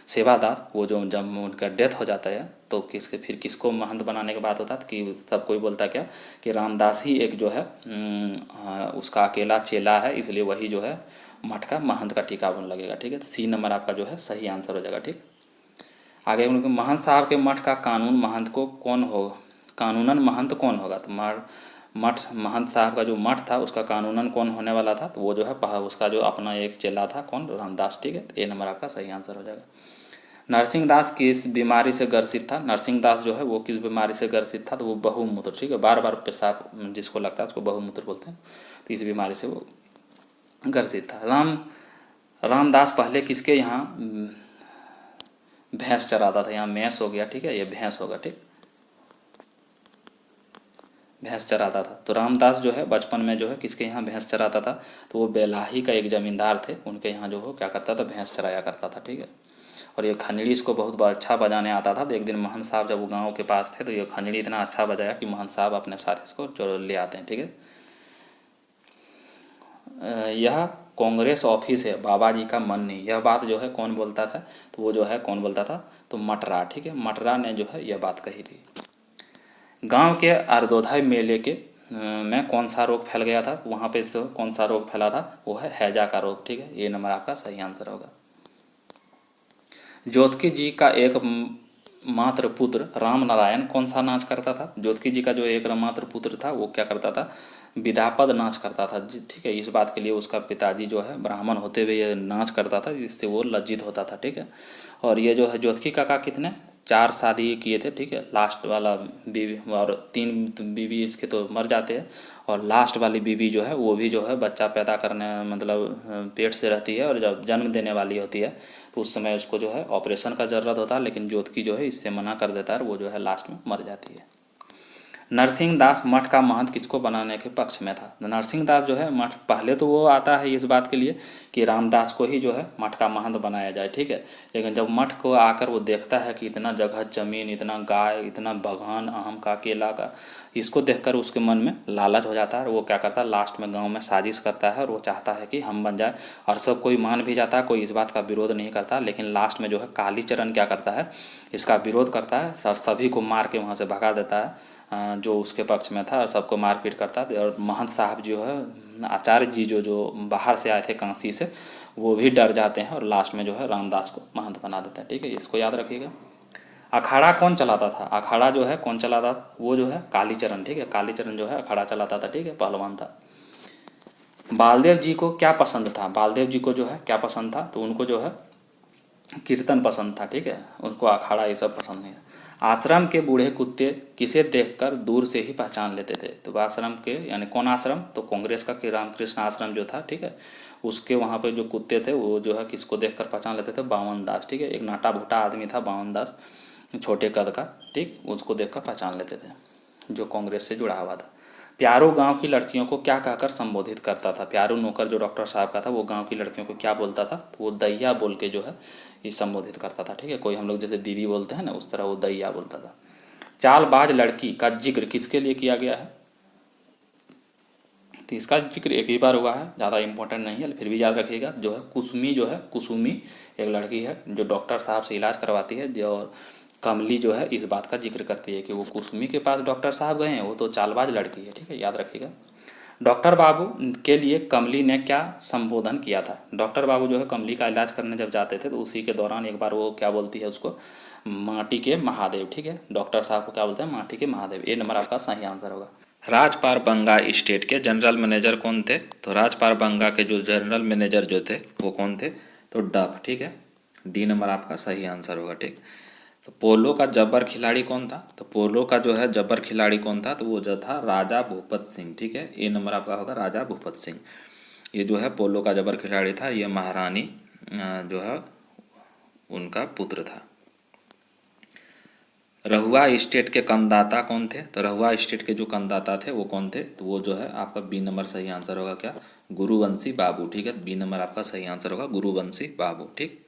सेवादास, वो जो जब उनका डेथ हो जाता है तो फिर किसको महंत बनाने के बाद होता है कि सब कोई बोलता क्या कि रामदास ही एक जो है उसका अकेला चेला है, इसलिए वही जो है मठ का महंत का टीका बन लगेगा। ठीक है, सी नंबर आपका जो है सही आंसर हो जाएगा। ठीक, आगे उनके महंत साहब के मठ का कानून महंत को कौन होगा, कानूनन महंत कौन होगा, तो मठ महंत साहब का जो मठ था उसका कानूनन कौन होने वाला था, तो वो जो है उसका जो अपना एक चेला था कौन, रामदास। ठीक है, ए नंबर आपका सही आंसर हो जाएगा। नरसिंह दास किस बीमारी से ग्रसित था, नरसिंह दास जो है वो किस बीमारी से ग्रसित था, तो वो बहुमूत्र। ठीक है, बार बार पेशाब जिसको लगता है उसको बहुमूत्र बोलते हैं, तो इस बीमारी से वो ग्रसित था। रामदास पहले किसके यहाँ भैंस चराता था, यहाँ मैंस हो गया। ठीक है, ये भैंस होगा। ठीक, भैंस चराता था। तो रामदास जो है बचपन में जो है किसके यहाँ भैंस चराता था, तो वो बेलाही का एक जमींदार थे, उनके यहाँ जो हो क्या करता था, भैंस चराया करता था। ठीक है, और ये खंजड़ी इसको बहुत अच्छा बजाने आता था। तो एक दिन महंत साहब जब वो गाँव के पास थे तो ये खंजड़ी इतना अच्छा बजाया कि महंत साहब अपने साथ इसको जो ले आते हैं। ठीक है, यह कांग्रेस ऑफिस है बाबा जी का मन नहीं, यह बात जो है कौन बोलता था, तो वो जो है कौन बोलता था, तो मटरा। ठीक है, मटरा ने जो है यह बात कही थी। गांव के अर्धोदय मेले के में कौन सा रोग फैल गया था, वहाँ पे तो कौन सा रोग फैला था, वो है हैजा का रोग। ठीक है, ये नंबर आपका सही आंसर होगा। ज्योतिकी जी का एक मात्र पुत्र राम नारायण कौन सा नाच करता था, ज्योतिकी जी का जो एक मात्र पुत्र था वो क्या करता था, विद्यापद नाच करता था। ठीक है, इस बात के लिए उसका पिताजी जो है ब्राह्मण होते हुए ये नाच करता था, जिससे वो लज्जित होता था। ठीक है, और ये जो है ज्योतिकी काका कितने 4 शादी किए थे। ठीक है, लास्ट वाला बीवी और 3 बीवी इसके तो मर जाते हैं, और लास्ट वाली बीवी जो है वो भी जो है बच्चा पैदा करने मतलब पेट से रहती है, और जब जन्म देने वाली होती है तो उस समय उसको जो है ऑपरेशन का ज़रूरत होता है, लेकिन ज्योतिकी जो है इससे मना कर देता है, वो जो है लास्ट में मर जाती है। नरसिंह दास मठ का महंत किसको बनाने के पक्ष में था, नरसिंह दास जो है मठ पहले तो वो आता है इस बात के लिए कि रामदास को ही जो है मठ का महंत बनाया जाए। ठीक है, लेकिन जब मठ को आकर वो देखता है कि इतना जगह जमीन, इतना गाय, इतना बगान आम का केला का, इसको देखकर उसके मन में लालच हो जाता है, और वो क्या करता है लास्ट में गांव में साजिश करता है, और वो चाहता है कि हम बन जाए, और सब कोई मान भी जाता है, कोई इस बात का विरोध नहीं करता। लेकिन लास्ट में जो है कालीचरण क्या करता है, इसका विरोध करता है, सभी को मार के वहाँ से भगा देता है जो उसके पक्ष में था, और सबको मारपीट करता था। और महंत साहब जो है आचार्य जी जो बाहर से आए थे काशी से, वो भी डर जाते हैं, और लास्ट में जो है रामदास को महंत बना देते हैं। ठीक है, इसको याद रखिएगा। अखाड़ा कौन चलाता था, अखाड़ा जो है कौन चलाता था, वो जो है कालीचरण। ठीक है, कालीचरण जो है अखाड़ा चलाता था। ठीक है, पहलवान था। बालदेव जी को क्या पसंद था, बालदेव जी को जो है क्या पसंद था, तो उनको जो है कीर्तन पसंद था। ठीक है, उनको अखाड़ा ये सब पसंद नहीं है। आश्रम के बूढ़े कुत्ते किसे देखकर दूर से ही पहचान लेते थे, तो आश्रम के यानी कौन आश्रम, तो कांग्रेस का कि रामकृष्ण आश्रम जो था। ठीक है, उसके वहाँ पे जो कुत्ते थे वो जो है किसको देखकर पहचान लेते थे, बावन दास। ठीक है, एक नाटा भुटा आदमी था बावन दास, छोटे कद का। ठीक, उसको देखकर पहचान लेते थे, जो कांग्रेस से जुड़ा हुआ था। प्यारू गांव की लड़कियों को क्या कहकर संबोधित करता था, प्यारू नौकर जो डॉक्टर साहब का था वो गांव की लड़कियों को क्या बोलता था, तो वो दैया बोल के जो है ये संबोधित करता था। ठीक है, कोई हम लोग जैसे दीदी बोलते हैं ना, उस तरह वो दैया बोलता था। चालबाज लड़की का जिक्र किसके लिए किया गया है, तो इसका जिक्र एक ही बार हुआ है, ज़्यादा इंपॉर्टेंट नहीं है, फिर भी याद रखिएगा। जो है कुसुमी, जो है कुसुमी एक लड़की है जो डॉक्टर साहब से इलाज करवाती है, जो और कमली जो है इस बात का जिक्र करती है कि वो कुसुमी के पास डॉक्टर साहब गए हैं, वो तो चालबाज लड़की है। ठीक है, याद रखिएगा। डॉक्टर बाबू के लिए कमली ने क्या संबोधन किया था, डॉक्टर बाबू जो है कमली का इलाज करने जब जाते थे तो उसी के दौरान एक बार वो क्या बोलती है उसको, माटी के महादेव। ठीक है, डॉक्टर साहब को क्या बोलते हैं, माटी के महादेव। ये नंबर आपका सही आंसर होगा। राजपार बंगा स्टेट के जनरल मैनेजर कौन थे, तो राजपार बंगा के जो जनरल मैनेजर जो थे वो कौन थे, तो डफ। ठीक है, डी नंबर आपका सही आंसर होगा। ठीक, तो पोलो का जब्बर खिलाड़ी कौन था, तो पोलो का जो है जब्बर खिलाड़ी कौन था, तो वो जो था राजा भूपत सिंह। ठीक है, ए नंबर आपका होगा राजा भूपत सिंह। ये जो है पोलो का जब्बर खिलाड़ी था, ये महारानी जो है उनका पुत्र था। रहुआ स्टेट के करदाता कौन थे, तो रहुआ स्टेट के जो करदाता थे वो कौन थे, तो वो जो है आपका बी नंबर सही आंसर होगा क्या, गुरुवंशी बाबू। ठीक है, बी नंबर आपका सही आंसर होगा गुरुवंशी बाबू। ठीक,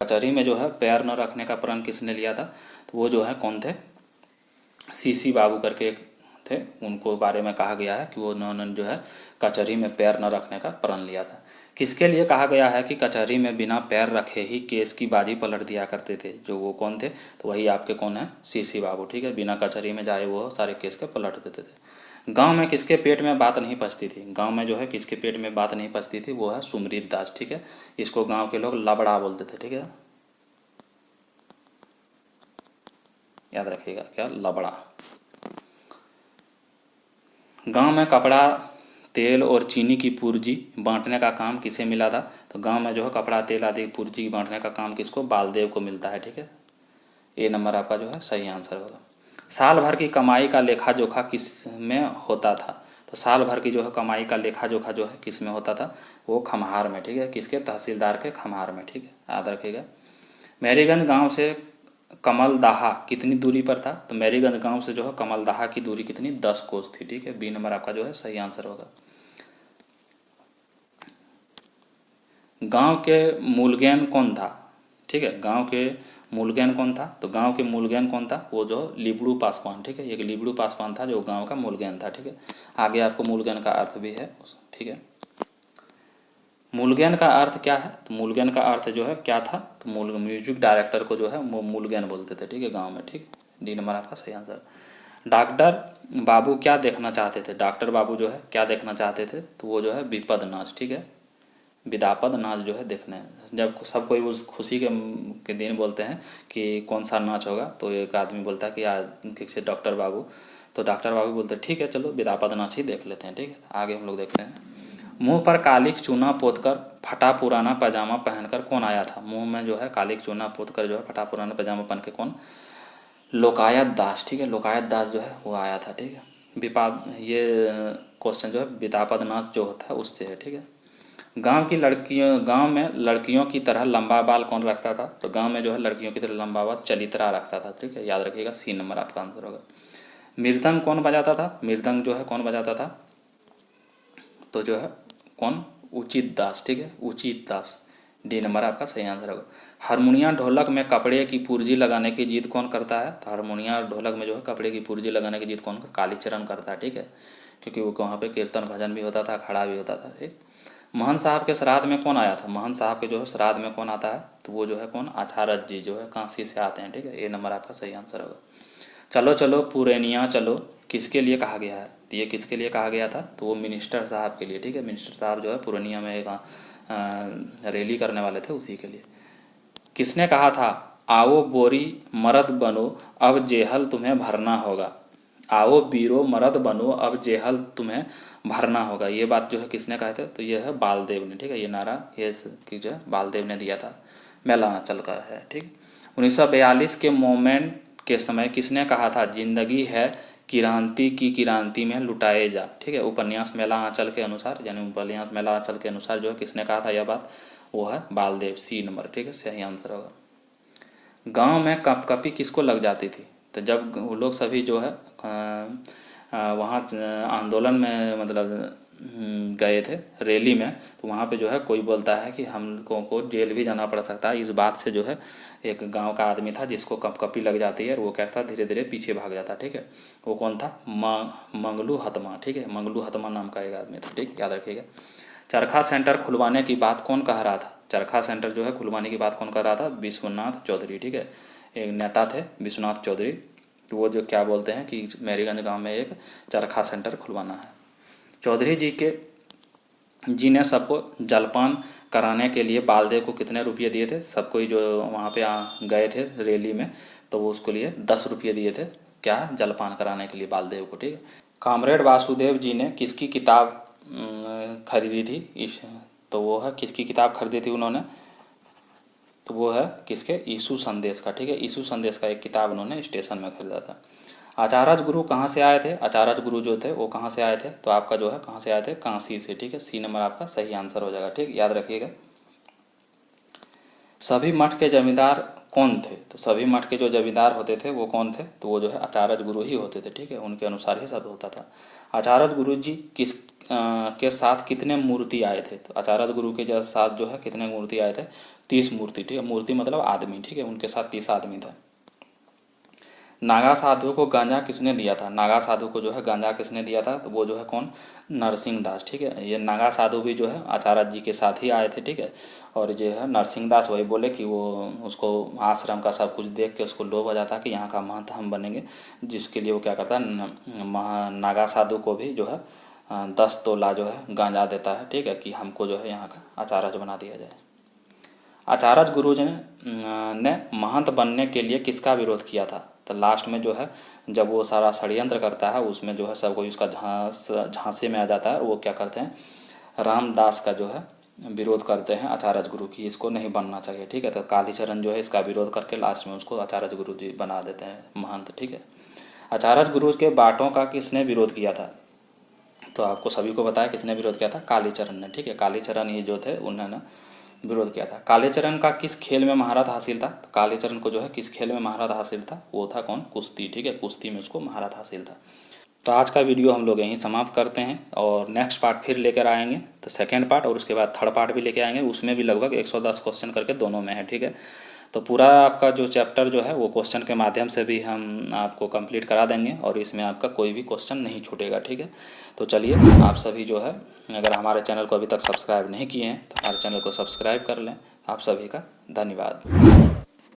कचहरी में जो है पैर न रखने का प्रण किसने लिया था, तो वो जो है कौन थे, सीसी बाबू करके एक थे उनको बारे में कहा गया है कि वो उन्होंने जो है कचहरी में पैर न रखने का प्रण लिया था। किसके लिए कहा गया है कि कचहरी में बिना पैर रखे ही केस की बाजी पलट दिया करते थे, जो वो कौन थे, तो वही आपके कौन है, सीसी बाबू, ठीक है। बिना कचहरी में जाए वो सारे केस के पलट देते थे। गांव में किसके पेट में बात नहीं पचती थी, गांव में जो है किसके पेट में बात नहीं पचती थी, वो है सुमृत दास, ठीक है। इसको गांव के लोग लबड़ा बोलते थे, ठीक है, याद रखिएगा, क्या, लबड़ा। गांव में कपड़ा, तेल और चीनी की पूर्जी बांटने का काम किसे मिला था, तो गांव में जो है कपड़ा, तेल आदि की पूर्जी बांटने का काम किसको, बालदेव को मिलता है, ठीक है। ए नंबर आपका जो है सही आंसर होगा। साल भर की कमाई का लेखा जोखा किस में होता था, तो साल भर की जो है कमाई का लेखा जोखा जो है किस में होता था, वो खम्हार में, ठीक है, किसके, तहसीलदार के खम्हार में, ठीक है, याद रखिएगा। मेरीगंज गांव से कमलदाहा कितनी दूरी पर था, तो मेरीगंज गांव से जो है कमलदाहा की दूरी कितनी, 10 कोस थी, ठीक है। बी नंबर आपका जो है सही आंसर होगा। गांव के मूलगैन कौन था, ठीक है, गांव के मूलगैन कौन था, तो गांव के मूलगैन कौन था, वो जो लिबड़ू पासवान, ठीक है, एक लिबड़ू पासवान था जो गांव का मूलगैन था, ठीक है। आगे आपको मूलगैन का अर्थ भी है, ठीक है। मूलगैन का अर्थ क्या है, तो मूलगैन का अर्थ जो है क्या था, तो मूल म्यूजिक डायरेक्टर को जो है वो मूलगैन बोलते थे, ठीक है, गांव में, ठीक। डी नंबर आपका सही आंसर। डॉक्टर बाबू क्या देखना चाहते थे, डॉक्टर बाबू जो है क्या देखना चाहते थे, तो वो जो है विपद नाच, ठीक है, विदापद नाच जो है देखने, जब सब कोई उस खुशी के दिन बोलते हैं कि कौन सा नाच होगा, तो एक आदमी बोलता है कि आज किसी डॉक्टर बाबू, तो डॉक्टर बाबू बोलते हैं ठीक है चलो विदापद नाच ही देख लेते हैं, ठीक है। आगे हम लोग देखते हैं। मुंह पर कालिक चूना पोतकर फटा पुराना पैजामा पहनकर कौन आया था, मुंह में जो है कालिक चूना पोतकर जो है फटा पुराना पैजामा पहन के कौन, लोकायत दास, ठीक है, लोकायत दास जो है वो आया था, ठीक है। विपा ये क्वेश्चन जो है विदापद नाच जो होता है उससे है, ठीक है। गांव में लड़कियों की तरह लंबा बाल कौन रखता था, तो गांव में जो है लड़कियों की तरह लंबा बाल चलित्रा रखता था, ठीक है, याद रखिएगा, सी नंबर आपका आंसर होगा। मृदंग कौन बजाता था, मृदंग जो है कौन बजाता था, तो जो है कौन, उचित दास, ठीक है, उचित दास, डी नंबर आपका सही आंसर होगा। हारमोनिया ढोलक में कपड़े की पूर्जी लगाने की जिद कौन करता है, तो हारमोनिया ढोलक में जो है कपड़े की पूर्जी लगाने की जिद कौन, कालीचरण करता है, ठीक है, क्योंकि वो वहाँ पे कीर्तन भजन भी होता था, खड़ा भी होता था, ठीक। महंत साहब के श्राद्ध में कौन आया था, महंत साहब के जो है श्राद्ध में कौन आता है, तो वो जो है कौन, आचार्य जी जो है काशी से आते हैं, ठीक है, ए नंबर आपका सही आंसर होगा। चलो चलो पुरैनिया चलो किसके लिए कहा गया है, तो ये किसके लिए कहा गया था, तो वो मिनिस्टर साहब के लिए, ठीक है, मिनिस्टर साहब जो है पुरैनिया में एक रैली करने वाले थे उसी के लिए। किसने कहा था, आओ बोरी मर्द बनो अब जेहल तुम्हें भरना होगा, आओ बीरो मर्द बनो अब जेहल तुम्हें भरना होगा, ये बात जो है किसने कहा था, तो ये है बालदेव ने, ठीक है, ये नारा ये कि जो है बालदेव ने दिया था, मेलांचल का है, ठीक। 1942 के मोमेंट के समय किसने कहा था, जिंदगी है किरांति की किरांति में लुटाए जा, ठीक है, उपन्यास मेला आंचल के अनुसार, यानी उपन्यास मेला आंचल के अनुसार जो है किसने कहा था यह बात, वो है बालदेव, सी नंबर, ठीक है, सही आंसर होगा। गांव में कपकपी किसको लग जाती थी, तो जब वो लोग सभी जो है वहाँ आंदोलन में मतलब गए थे रैली में, तो वहाँ पे जो है कोई बोलता है कि हम लोगों को जेल भी जाना पड़ सकता है, इस बात से जो है एक गांव का आदमी था जिसको कपकपी लग जाती है और वो क्या था, धीरे धीरे पीछे भाग जाता, ठीक है, वो कौन था, मंगलू हतमा, ठीक है, मंगलू हतमा नाम का एक आदमी था, ठीक, याद रखिएगा। चरखा सेंटर खुलवाने की बात कौन कह रहा था, चरखा सेंटर जो है खुलवाने की बात कौन कर रहा था, विश्वनाथ चौधरी, ठीक है, एक नेता थे विश्वनाथ चौधरी, तो वो जो क्या बोलते हैं कि मेरीगंज गांव में एक चरखा सेंटर खुलवाना है। चौधरी जी ने सबको जलपान कराने के लिए बालदेव को कितने रुपये दिए थे, सबको जो वहाँ पे गए थे रैली में, तो वो उसके लिए 10 रुपये दिए थे, क्या, जलपान कराने के लिए बालदेव को, ठीक है। कामरेड वासुदेव जी ने किसकी किताब खरीदी थी, तो वो है किसकी किताब खरीदी थी उन्होंने, तो वो है किसके, यीशु संदेश का, ठीक है, यीशु संदेश का एक किताब उन्होंने स्टेशन में खरीदा था। आचार्य गुरु कहाँ से आए थे, आचार्य गुरु जो थे वो कहाँ से आए थे, तो आपका जो है कहाँ से आए थे, काशी से, ठीक है, सी नंबर आपका सही आंसर हो जाएगा, ठीक, याद रखिएगा। सभी मठ के जमींदार कौन थे, तो सभी मठ के जो जमींदार होते थे वो कौन थे, तो वो जो है आचार्य गुरु ही होते थे, ठीक है, उनके अनुसार ही सब होता था। आचार्य गुरु जी के साथ कितने मूर्ति आए थे, तो आचार्य गुरु के साथ जो है कितने मूर्ति आए थे, 30 मूर्ति, ठीक है, मूर्ति मतलब आदमी, ठीक है, उनके साथ 30 आदमी था। नागा साधु को गांजा किसने दिया था? नागा साधु को जो है गांजा किसने दिया था? तो वो जो है कौन? नरसिंह दास। ठीक है, ये नागा साधु भी जो है आचार्य जी के साथ ही आए थे। ठीक है, और जो है नरसिंह दास वही बोले कि वो उसको आश्रम का सब कुछ देख के उसको लोभ आ जाता कि यहाँ का महंत हम बनेंगे, जिसके लिए वो क्या करता है, नागा साधु को भी जो है 10 तोला जो है गांजा देता है। ठीक है, कि हमको जो है यहाँ का आचार्य बना दिया जाए। आचार्य गुरु जी ने महंत बनने के लिए किसका विरोध किया था? तो लास्ट में जो है जब वो सारा षड्यंत्र करता है उसमें जो है सब कोई उसका झांसे में आ जाता है, वो क्या करते हैं, रामदास का जो है विरोध करते हैं आचार्य गुरु की, इसको नहीं बनना चाहिए। ठीक है, तो कालीचरण जो है इसका विरोध करके लास्ट में उसको आचार्य गुरु जी बना देते हैं महंत। ठीक है, आचार्य गुरु के बाटों का किसने विरोध किया था? तो आपको सभी को बताया किसने विरोध किया था? कालीचरण ने। ठीक है, कालीचरण ही जो थे उन्होंने विरोध किया था। कालीचरण का किस खेल में महारत हासिल था? तो कालीचरण को जो है किस खेल में महारत हासिल था? वो था कौन? कुश्ती। ठीक है, कुश्ती में उसको महारत हासिल था। तो आज का वीडियो हम लोग यहीं समाप्त करते हैं और नेक्स्ट पार्ट फिर लेकर आएंगे। तो सेकेंड पार्ट और उसके बाद थर्ड पार्ट भी लेके आएंगे, उसमें भी लगभग 110 क्वेश्चन करके दोनों में है। ठीक है, तो पूरा आपका जो चैप्टर जो है वो क्वेश्चन के माध्यम से भी हम आपको कंप्लीट करा देंगे और इसमें आपका कोई भी क्वेश्चन नहीं छूटेगा। ठीक है, तो चलिए आप सभी जो है अगर हमारे चैनल को अभी तक सब्सक्राइब नहीं किए हैं तो हमारे चैनल को सब्सक्राइब कर लें। आप सभी का धन्यवाद।